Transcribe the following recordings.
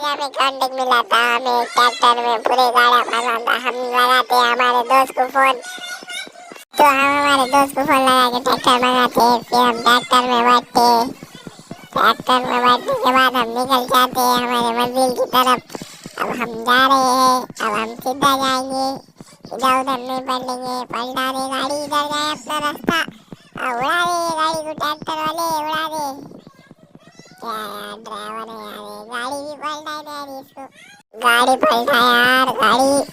हमें कांटेक्ट मिला था, हमें ट्रैक्टर में पूरे गाड़ा भरना था। हम लगाते हैं हमारे दोस्त को फोन, तो हम हमारे दोस्त को फोन लगा के ट्रैक्टर मंगाते हैं। फिर हम ट्रैक्टर में बैठते हैं। ट्रैक्टर में बैठने के बाद हम निकल जाते हैं हमारे मंजिल की तरफ। अब हम जा रहे हैं, अब हम सीधा जाएंगे, इधर उधर नहीं पलटेंगे। पलटा दे गाड़ी, इधर जाए अपना रास्ता। उड़ा दे गाड़ी को, ट्रैक्टर वाले उड़ा दे। क्या यार ड्राइवर है यार, गाड़ी भी पलटा दे यार इसको। गाड़ी पलटा यार, गाड़ी।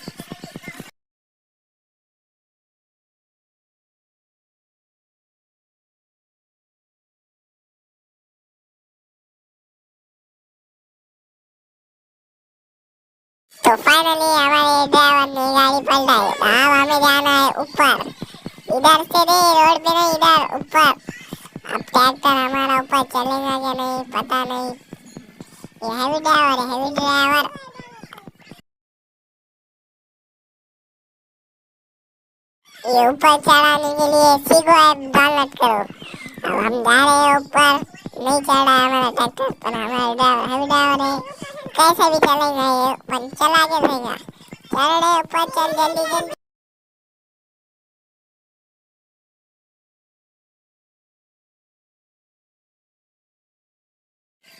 तो फाइनली हमारे ड्राइवर ने गाड़ी पलटाई। अब हमें जाना है ऊपर, इधर से नहीं, रोड पे नहीं, इधर ऊपर। अब ट्रैक्टर हमारा ऊपर चलेगा या नहीं पता नहीं। ये हैवी ड्राइवर है, हैवी ड्राइवर। ये ऊपर चढ़ाने के लिए सीखो ऐप डाउनलोड करो। अब हम जा रहे हैं ऊपर, नहीं चढ़ रहा है हमारा ट्रैक्टर, पर हमारा ड्राइवर हैवी ड्राइवर है, कैसे भी चलेगा ये, पर चला के रहेगा। चल रहे ऊपर, चल जल्दी जल्दी।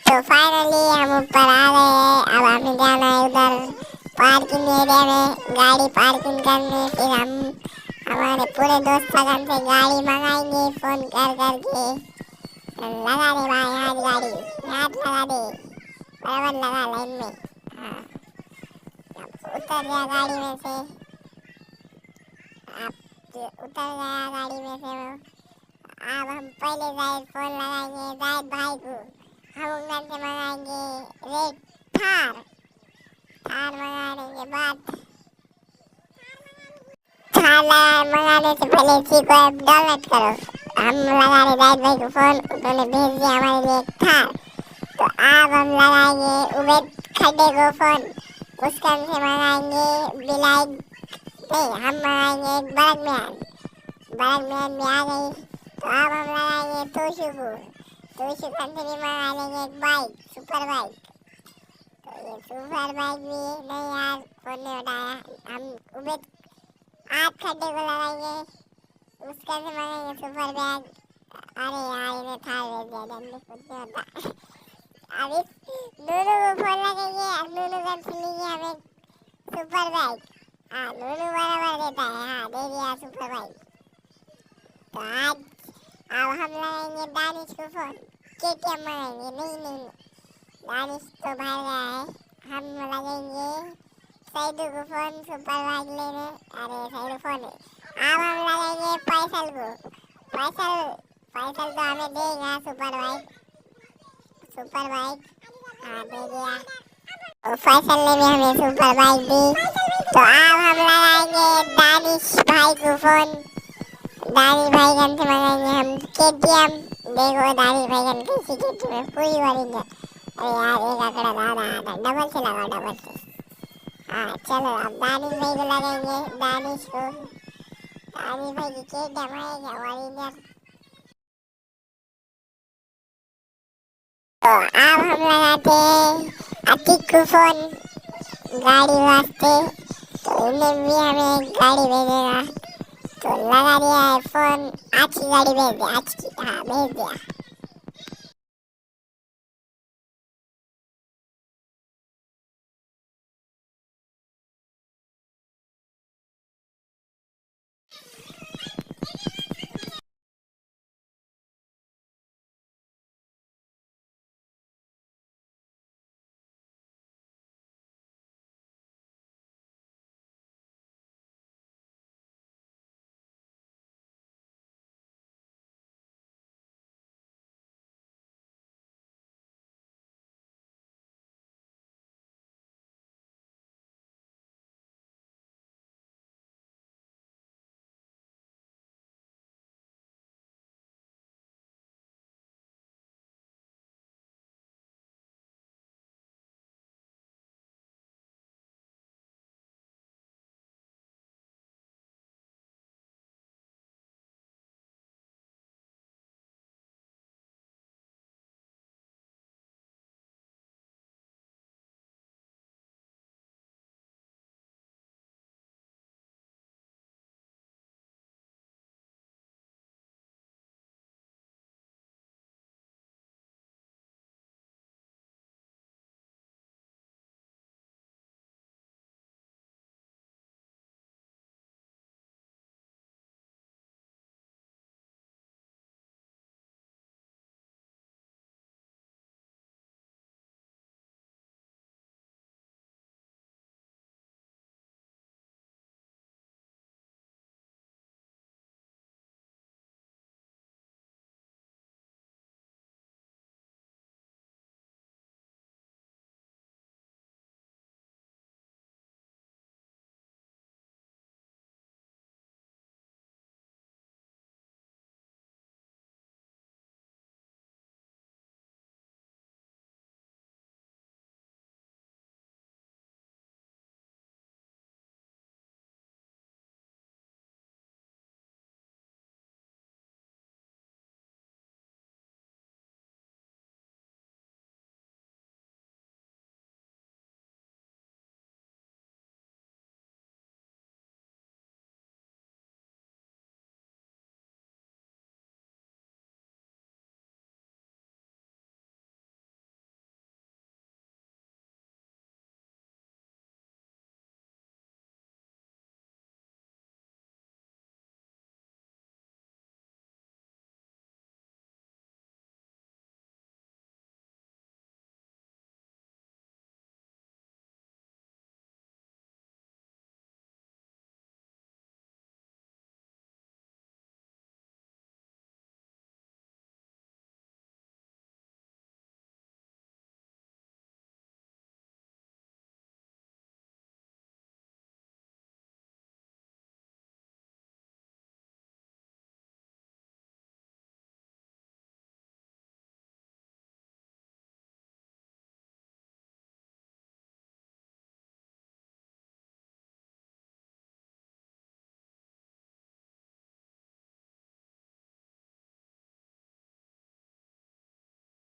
तो फाइनली हम ऊपर आ गए हैं। अब हमें जाना है उधर पार्किंग एरिया में गाड़ी पार्किंग करने। फिर हम हमारे पूरे दोस्त लगन से गाड़ी मंगाएंगे फोन कर करके। लगा दे भाई हाथ, गाड़ी हाथ लगा दे, बराबर लगा लाइन में। हाँ, अब उतर गया गाड़ी में से। आप उतर गया गाड़ी में से वो। अब हम पहले जाहिद फोन लगाएंगे जाहिद भाई को। हम उनसे मंगाएंगे रेड थार। थार मंगाने के बाद, थार मंगाने से पहले सीखो ऐप डाउनलोड करो। हम लगा रहे जाहिद भाई को फोन, उन्होंने भेज दिया हमारे लिए एक थार। तो अब हम लगाएंगे उबेद खड्डे को फोन, उसका से मंगाएंगे बिलाइट नहीं, हम मंगाएंगे एक बरगमैन। बरगमैन भी आ गई। तो अब हम लगाएंगे तोशु को, तोशु से भी मंगा लेंगे एक बाइक, सुपर बाइक। तो ये सुपर बाइक भी नहीं यार, फोन नहीं उठाया। हम उबेद 8 खड्डे को लगाएंगे, उसका से मंगाएंगे सुपर बैग। अरे यार इन्हें थार भेज दिया, जल्दी कुछ नहीं होता। अब इस दोनों को फोन लगेंगे, अब दोनों का सुनेंगे हमें सुपर बाइक। हाँ दोनों बराबर देता है, हाँ दे दिया सुपर बाइक। तो आज अब हम लगाएंगे दानिश को फोन, केटीएम मंगाएंगे। नहीं नहीं, दानिश तो भाग गया है। हम लगेंगे सईदू को फोन सुपर बाइक लेने। अरे सईदू फोन है। अब हम लगेंगे फैसल को, फैसल फैसल तो हमें देगा सुपर बाइक, सुपर बाइक। हाँ दे दिया, और फैसल ने भी हमें सुपर बाइक दी। तो अब हम लगाएंगे दानिश भाई को फोन, दानिश भाई गन से मंगाएंगे हम केटीएम। देखो दानिश भाई गन कैसी केटीएम है, पूरी ओरिजिनल। अरे यार एक आंकड़ा ज्यादा आता, डबल से लगाओ, डबल से। हाँ चलो अब दानिश भाई को लगाएंगे, दानिश को। दानिश भाई की केटीएम है क्या ओरिजिनल। तो अब हम लगाते हैं अतीक को फोन गाड़ी वास्ते। तो इन्हें भी हमें गाड़ी भेजेगा। तो लगा दिया है फोन, आज की गाड़ी भेज दिया, आज की, हाँ भेज दिया।